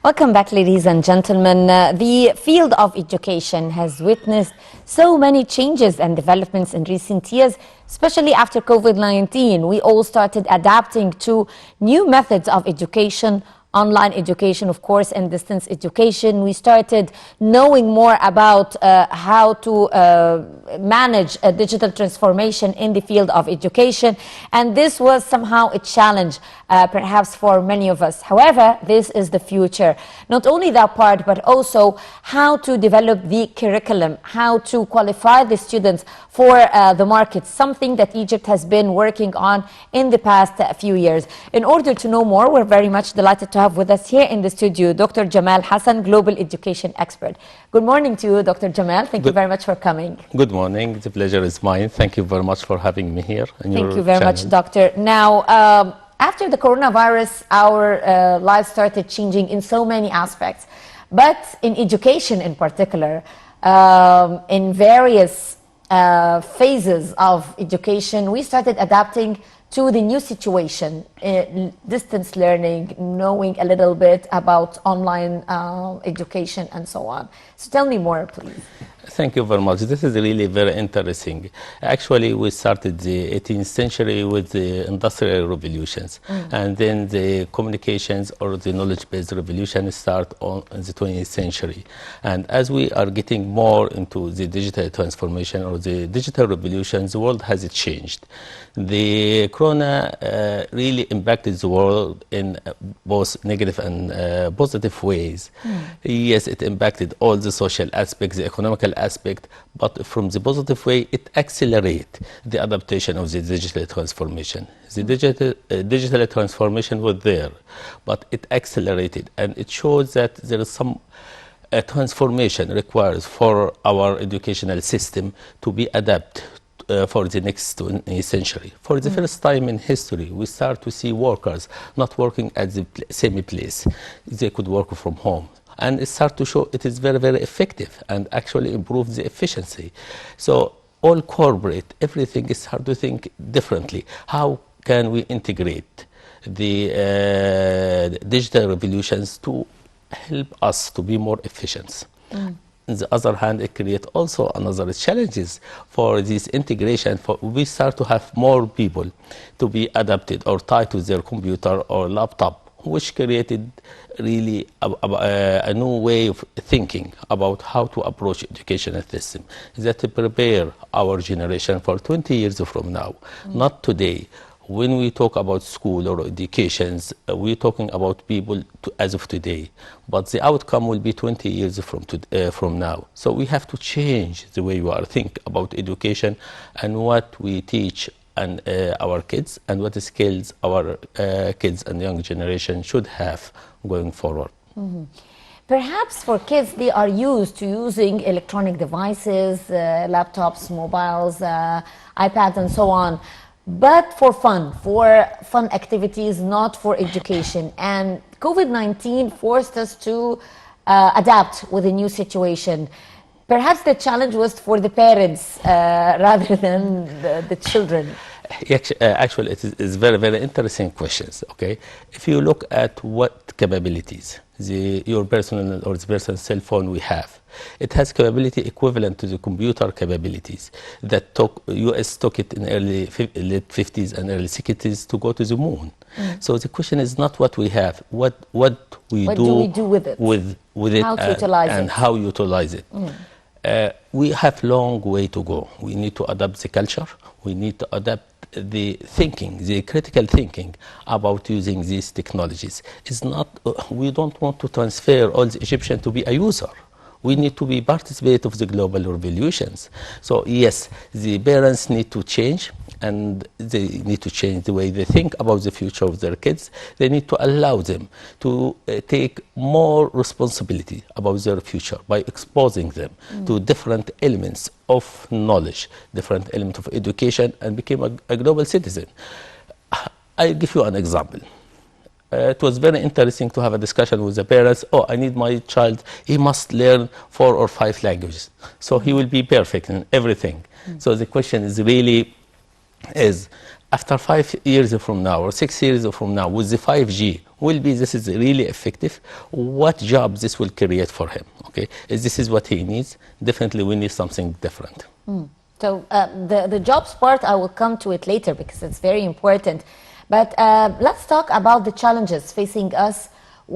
Welcome back, ladies and gentlemen. The field of education has witnessed so many changes and developments in recent years, especially after COVID-19. We all started adapting to new methods of education, online education, of course, and distance education. We started knowing more about how to manage a digital transformation in the field of education. And this was somehow a challenge, perhaps for many of us. However, this is the future. Not only that part, but also how to develop the curriculum, how to qualify the students for the market, something that Egypt has been working on in the past few years. In order to know more, we're very much delighted to have with us here in the studio Dr. Gamal Hassan, Global Education Expert. Good morning to you, Dr. Gamal. Thank you very much for coming. Good morning. The pleasure is mine. Thank you very much for having me here. Thank you very much, Doctor. Now, after the coronavirus, our lives started changing in so many aspects, but in education in particular, in various phases of education, we started adapting to the new situation, distance learning, knowing a little bit about online education and so on. So tell me more, please. Thank you very much. This is really very interesting. Actually, we started the 18th century with the industrial revolutions, and then the communications or the knowledge-based revolution start on the 20th century. And as we are getting more into the digital transformation or the digital revolution, the world has changed. The corona really impacted the world in both negative and positive ways. Yes, it impacted all the social aspects, the economical aspect, but from the positive way, it accelerates the adaptation of the digital transformation. The digital transformation was there, but it accelerated, and it shows that there is some transformation required for our educational system to be adapted for the next 20th century. For the first time in history, we start to see workers not working at the same place. They could work from home. And it starts to show it is very, very effective and actually improves the efficiency. So all corporate, everything is hard to think differently. How can we integrate the digital revolutions to help us to be more efficient? On the other hand, it creates also another challenges for this integration. We start to have more people to be adapted or tied to their computer or laptop, which created really a new way of thinking about how to approach educational system, that to prepare our generation for 20 years from now, not today. When we talk about school or educations, we're talking about people as of today, but the outcome will be 20 years from now. So we have to change the way we are thinking about education and what we teach and our kids and what skills our kids and young generation should have going forward. Perhaps for kids, they are used to using electronic devices, laptops, mobiles, iPads, and so on. But for fun activities, not for education. And COVID-19 forced us to adapt with a new situation. Perhaps the challenge was for the parents rather than the children. Actually, it is very, very interesting questions. Okay, if you look at what capabilities your personal or the personal cell phone we have, it has capability equivalent to the computer capabilities that US took it in late 50s and early 60s to go to the moon. So the question is not what we have, what do we do with it, how to utilize and it. how utilize it. We have long way to go. We need to adapt the culture. We need to adapt the thinking, the critical thinking about using these technologies. It's not, we don't want to transfer all the Egyptians to be a user. We need to be participant of the global revolutions. So yes, the parents need to change, and they need to change the way they think about the future of their kids. They need to allow them to take more responsibility about their future by exposing them to different elements of knowledge, different elements of education, and become a global citizen. I'll give you an example. It was very interesting to have a discussion with the parents. Oh, I need my child, he must learn 4 or 5 languages, so he will be perfect in everything. So the question is really, after 5 years from now or 6 years from now with the 5G will be this is really effective, what job this will create for him, okay? If this is what he needs, definitely we need something different. So the jobs part, I will come to it later because it's very important. But let's talk about the challenges facing us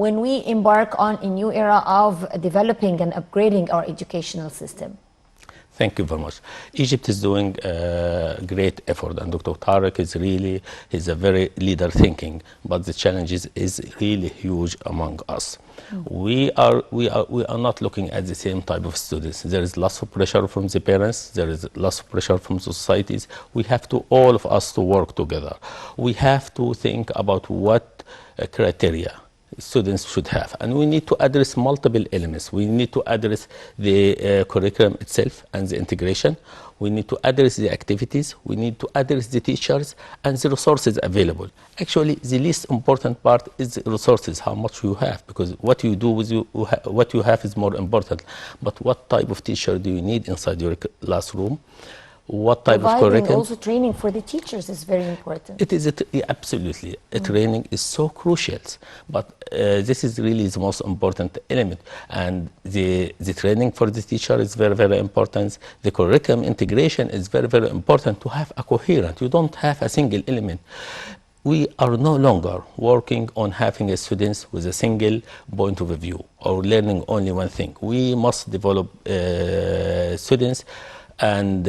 when we embark on a new era of developing and upgrading our educational system. Thank you very much. Egypt is doing a great effort, and Dr. Tariq is really, he's a very leader thinking, but the challenges is really huge among us. We are not looking at the same type of students. There is lots of pressure from the parents. There is lots of pressure from societies. We have to, all of us, to work together. We have to think about what criteria students should have, and we need to address multiple elements. We need to address the curriculum itself and the integration. We need to address the activities. We need to address the teachers and the resources available. Actually, the least important part is the resources, how much you have, because what you do with what you have is more important. But what type of teacher do you need inside your classroom? What type of curriculum? Also training for the teachers is very important. It is absolutely. Training is so crucial, but this is really the most important element. And the training for the teacher is very, very important. The curriculum integration is very, very important to have a coherent. You don't have a single element. We are no longer working on having a students with a single point of view or learning only one thing. We must develop students and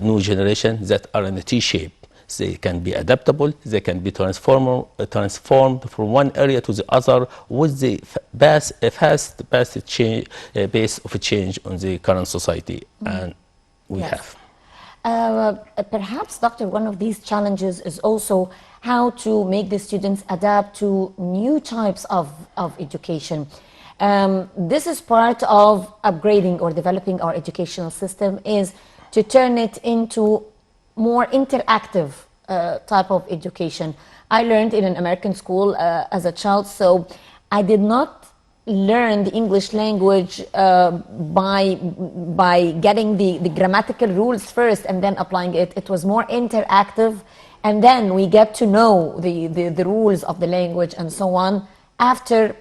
new generation that are in a T-shape. They can be adaptable, they can be transformed from one area to the other with the fast pace of change on the current society, and we have. Perhaps, Doctor, one of these challenges is also how to make the students adapt to new types of education. This is part of upgrading or developing our educational system, is to turn it into more interactive type of education. I learned in an American school as a child, so I did not learn the English language by getting the grammatical rules first and then applying it. It was more interactive, and then we get to know the rules of the language and so on after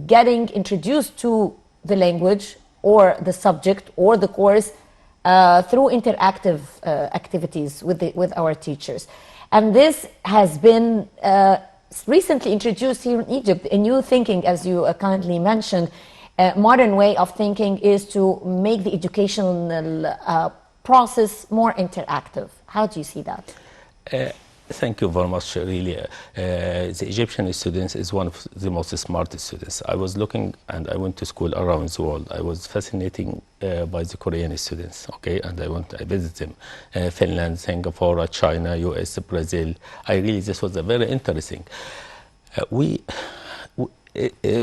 getting introduced to the language or the subject or the course through interactive activities with our teachers. And this has been recently introduced here in Egypt. A new thinking, as you kindly mentioned, modern way of thinking is to make the educational process more interactive. How do you see that? Thank you very much. Really, the Egyptian students is one of the most smart students. I was looking, and I went to school around the world. I was fascinated by the Korean students. Okay, and I visited them, Finland, Singapore, China, US, Brazil. This was very interesting.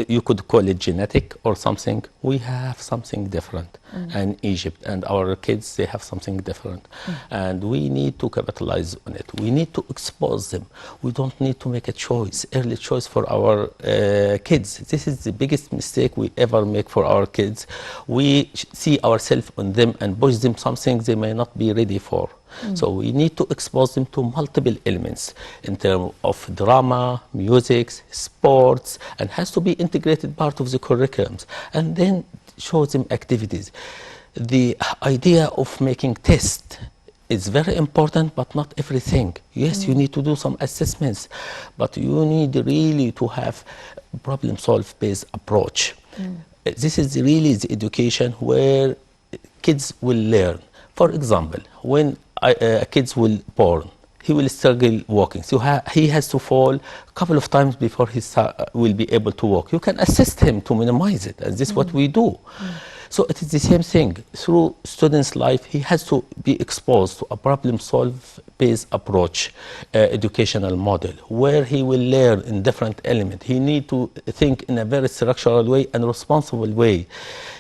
You could call it genetic or something. We have something different, and Egypt and our kids, they have something different, and we need to capitalize on it. We need to expose them. We don't need to make a choice, early choice for our kids. This is the biggest mistake we ever make for our kids. We see ourselves on them and push them something they may not be ready for. So we need to expose them to multiple elements in terms of drama, music, sports, and has to be integrated part of the curriculums, and then show them activities. The idea of making tests is very important, but not everything. Yes, you need to do some assessments, but you need really to have problem-solve based approach. This is really the education where kids will learn. For example, when kids will born, he will struggle walking. So he has to fall a couple of times before he will be able to walk. You can assist him to minimize it, and this is what we do. So it is the same thing. Through student's life, he has to be exposed to a problem-solve based approach, educational model, where he will learn in different elements. He need to think in a very structural way and responsible way.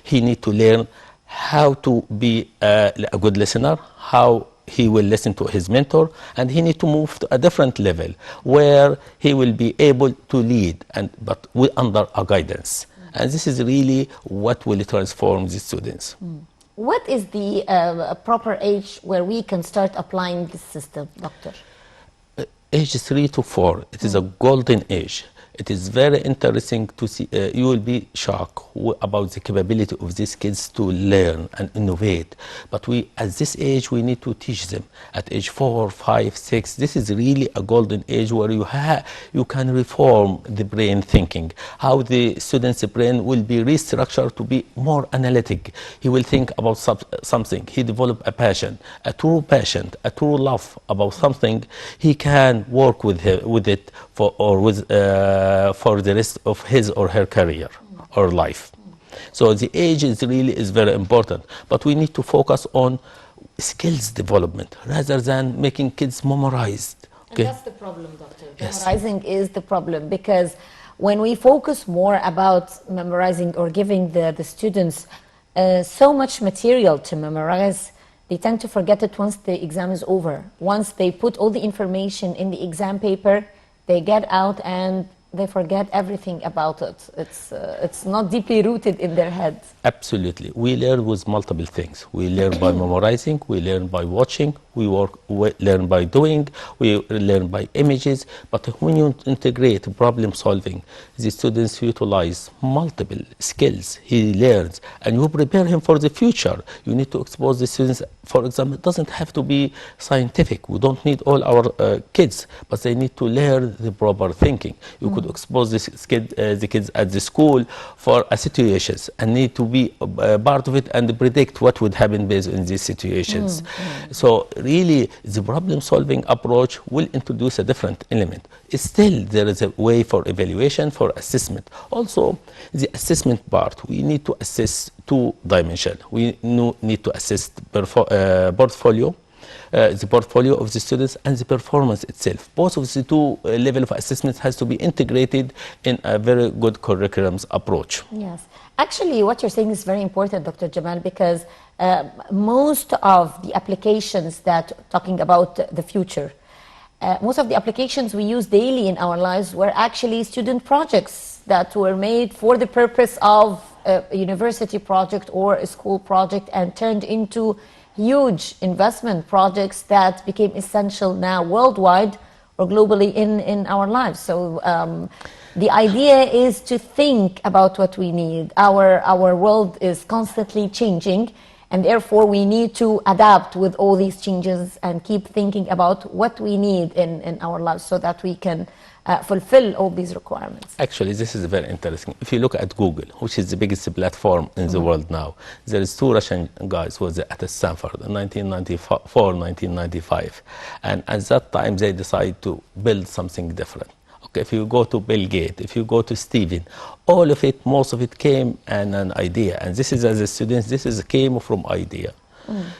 He need to learn how to be a good listener, how he will listen to his mentor, and he need to move to a different level where he will be able to lead, but under a guidance. And this is really what will transform the students. What is the proper age where we can start applying this system, Doctor? age 3 to 4, it is a golden age. It is very interesting to see. You will be shocked about the capability of these kids to learn and innovate. But we, at this age, we need to teach them. At age 4, 5, 6, this is really a golden age where you can reform the brain thinking. How the student's brain will be restructured to be more analytic. He will think about something. He develop a passion, a true love about something. He can work with it for the rest of his or her career or life. So the age is very important, but we need to focus on skills development rather than making kids memorized. And that's the problem, Doctor. Yes. Memorizing is the problem, because when we focus more about memorizing or giving the students so much material to memorize, they tend to forget it once the exam is over. Once they put all the information in the exam paper, they get out and they forget everything about it. It's not deeply rooted in their heads. Absolutely. We learn with multiple things. We learn by memorizing, we learn by watching, we learn by doing, we learn by images. But when you integrate problem solving, the students utilize multiple skills. He learns, and you prepare him for the future. You need to expose the students. For example, it doesn't have to be scientific. We don't need all our kids, but they need to learn the proper thinking. You could expose the kids at the school for situations and need to be part of it and predict what would happen based on these situations. So really, the problem-solving approach will introduce a different element. Still, there is a way for evaluation, for assessment. Also, the assessment part, we need to assess two-dimensional. We need to assess portfolio, the portfolio of the students and the performance itself. Both of the two level of assessment has to be integrated in a very good curriculum's approach. Yes. Actually, what you're saying is very important, Dr. Gamal, because most of the applications that, talking about the future, most of the applications we use daily in our lives were actually student projects that were made for the purpose of a university project or a school project and turned into huge investment projects that became essential now worldwide or globally in our lives. So the idea is to think about what we need. Our world is constantly changing, and therefore we need to adapt with all these changes and keep thinking about what we need in our lives so that we can fulfill all these requirements. Actually, this is very interesting. If you look at Google, which is the biggest platform in the world now, there is two Russian guys who were at Stanford in 1994, 1995. And at that time, they decided to build something different. Okay, if you go to Bill Gates, if you go to Steven, all of it, most of it came and an idea. And this is, as a student, came from idea.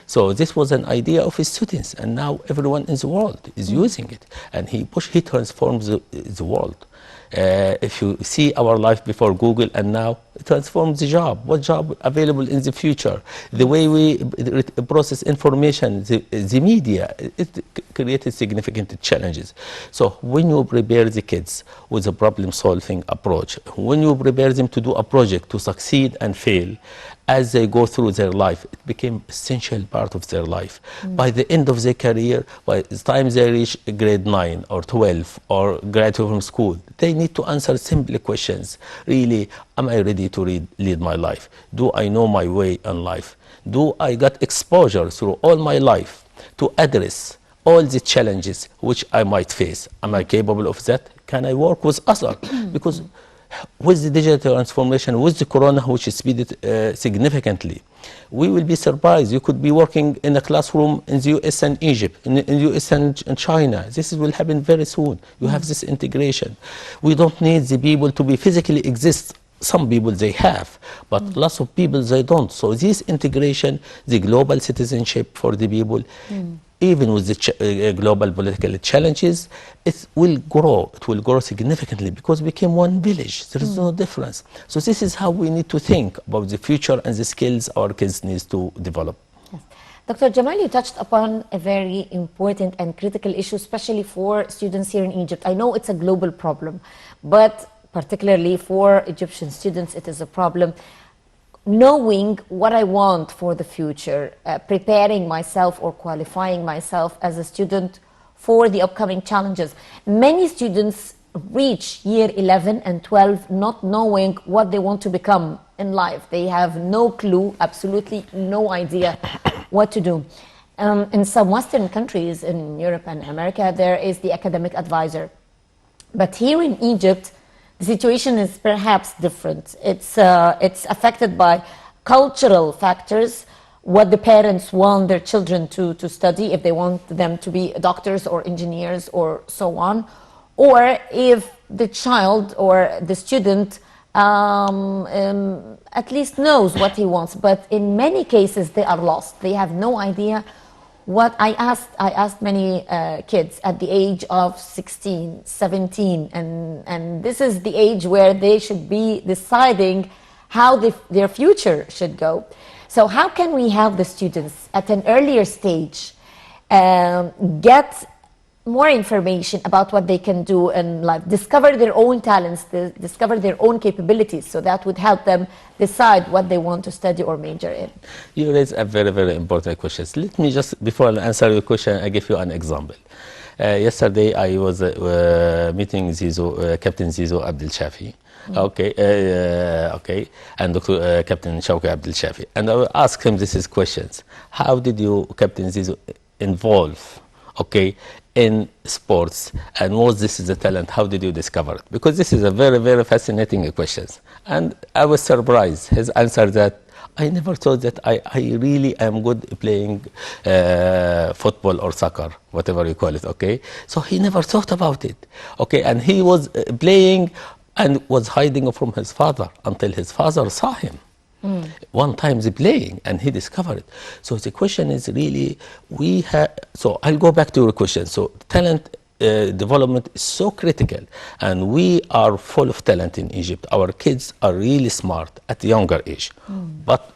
So this was an idea of his students, and now everyone in the world is using it, and he transforms the world. If you see our life before Google and now, it transforms the job. What job available in the future? The way we process information, the media, it created significant challenges. So when you prepare the kids with a problem-solving approach, when you prepare them to do a project to succeed and fail, as they go through their life, it became essential part of their life. By the end of their career, by the time they reach grade 9 or 12 or graduate from school, they need to answer simple questions. Really, am I ready to lead my life? Do I know my way in life? Do I got exposure through all my life to address all the challenges which I might face? Am I capable of that? Can I work with others? Because with the digital transformation, with the corona, which is speeded significantly, we will be surprised. You could be working in a classroom in the US and Egypt, in the US and China. This will happen very soon. You have this integration. We don't need the people to be physically exist. Some people they have, but lots of people they don't. So this integration, the global citizenship for the people, even with the global political challenges, it will grow. It will grow significantly because we became one village. There is no difference. So this is how we need to think about the future and the skills our kids need to develop. Yes. Dr. Gamal, you touched upon a very important and critical issue, especially for students here in Egypt. I know it's a global problem, but particularly for Egyptian students, it is a problem. Knowing what I want for the future, preparing myself or qualifying myself as a student for the upcoming challenges. Many students reach year 11 and 12 not knowing what they want to become in life. They have no clue, absolutely no idea what to do. In some Western countries, in Europe and America, there is the academic advisor. But here in Egypt, the situation is perhaps different. It's affected by cultural factors, what the parents want their children to study, if they want them to be doctors or engineers or so on, or if the child or the student at least knows what he wants. But in many cases, they are lost. They have no idea what I asked many kids at the age of 16, 17, and this is the age where they should be deciding how their future should go. So how can we help the students at an earlier stage get more information about what they can do in life, discover their own talents, discover their own capabilities, so that would help them decide what they want to study or major in? You raise a very, very important question. Let me just, before I answer your question, I give you an example. Yesterday, I was meeting Captain Zizo Abdel Shafi. Okay, and Dr. Captain Shawki Abdel Shafi. And I will ask him these questions. How did you, Captain Zizo, involve, in sports, and was this the talent? How did you discover it? Because this is a very, very fascinating question. And I was surprised. His answer that I never thought that I really am good playing football or soccer, whatever you call it, So he never thought about it, And he was playing and was hiding from his father until his father saw him. One time he's playing and he discovered it. So the question is really, so I'll go back to your question. So talent development is so critical, and we are full of talent in Egypt. Our kids are really smart at a younger age, but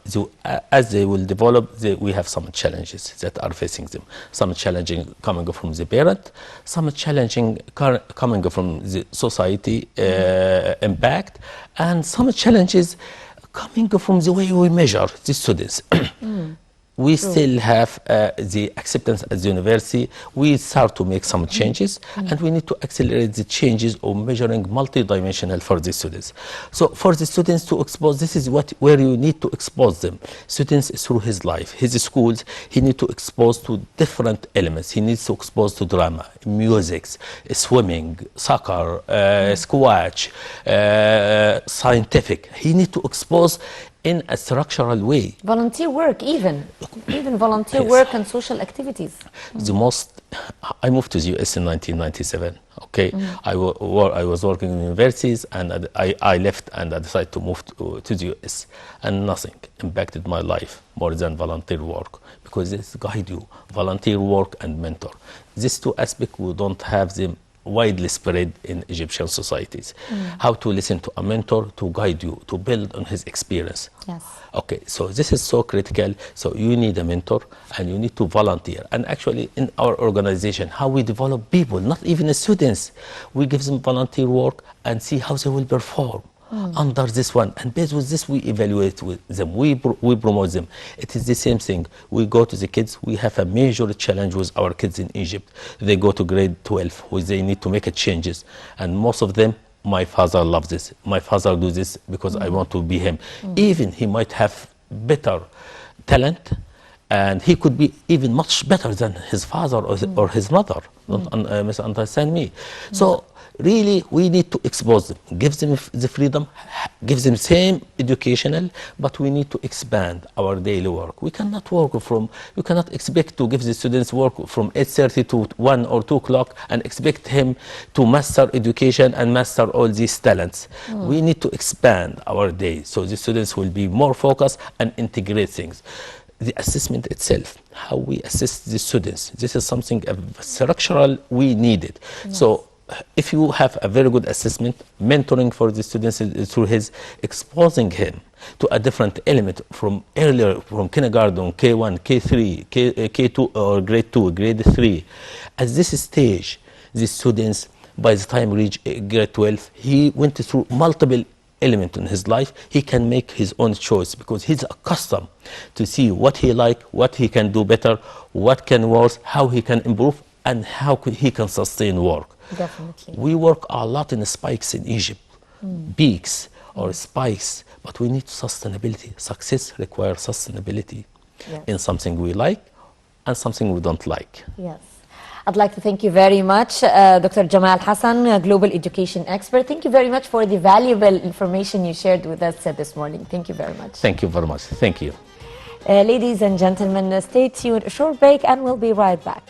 as they will develop, we have some challenges that are facing them. Some challenging coming from the parent, some challenging coming from the society impact, and some challenges coming from the way we measure the students. We still have the acceptance at the university. We start to make some changes, and we need to accelerate the changes of measuring multidimensional for the students. So for the students to expose, this is where you need to expose them. Students through his life, his schools, he needs to expose to different elements. He needs to expose to drama, music, swimming, soccer, squash, scientific. He needs to expose in a structural way. Volunteer work, even volunteer work and social activities. I moved to the US in 1997. I was working in universities, and I left and I decided to move to the US, and nothing impacted my life more than volunteer work, because this guide you, volunteer work and mentor. These two aspects, we don't have them widely spread in Egyptian societies. How to listen to a mentor to guide you, to build on his experience. Yes. So this is so critical. So you need a mentor, and you need to volunteer. And actually in our organization, how we develop people, not even the students, we give them volunteer work and see how they will perform under this one. And based on this, we evaluate with them, we promote them. It is the same thing. We go to the kids. We have a major challenge with our kids in Egypt. They go to grade 12, where they need to make changes. And most of them, my father loves this. My father do this because I want to be him. Even he might have better talent, and he could be even much better than his father or his mother. Don't misunderstand me. So really, we need to expose them, give them the freedom, give them same educational, but we need to expand our daily work. We cannot you cannot expect to give the students work from 8:30 to 1 or 2 o'clock and expect him to master education and master all these talents. We need to expand our day so the students will be more focused and integrate things. The assessment itself, how we assess the students, this is something structural we needed. Yes. So if you have a very good assessment, mentoring for the students through his exposing him to a different element from earlier, from kindergarten, K1, K3, K2 or grade 2, grade 3. At this stage, the students, by the time reach grade 12, he went through multiple element in his life. He can make his own choice because he's accustomed to see what he like, what he can do better, what can worse, how he can improve, and how he can sustain work. Definitely. We work a lot in spikes in Egypt, peaks or spikes, but we need sustainability. Success requires sustainability Yes. in something we like and something we don't like. Yes. I'd like to thank you very much, Dr. Gamal Hassan, a global education expert. Thank you very much for the valuable information you shared with us this morning. Thank you very much. Thank you very much. Thank you. Ladies and gentlemen, stay tuned. A short break and we'll be right back.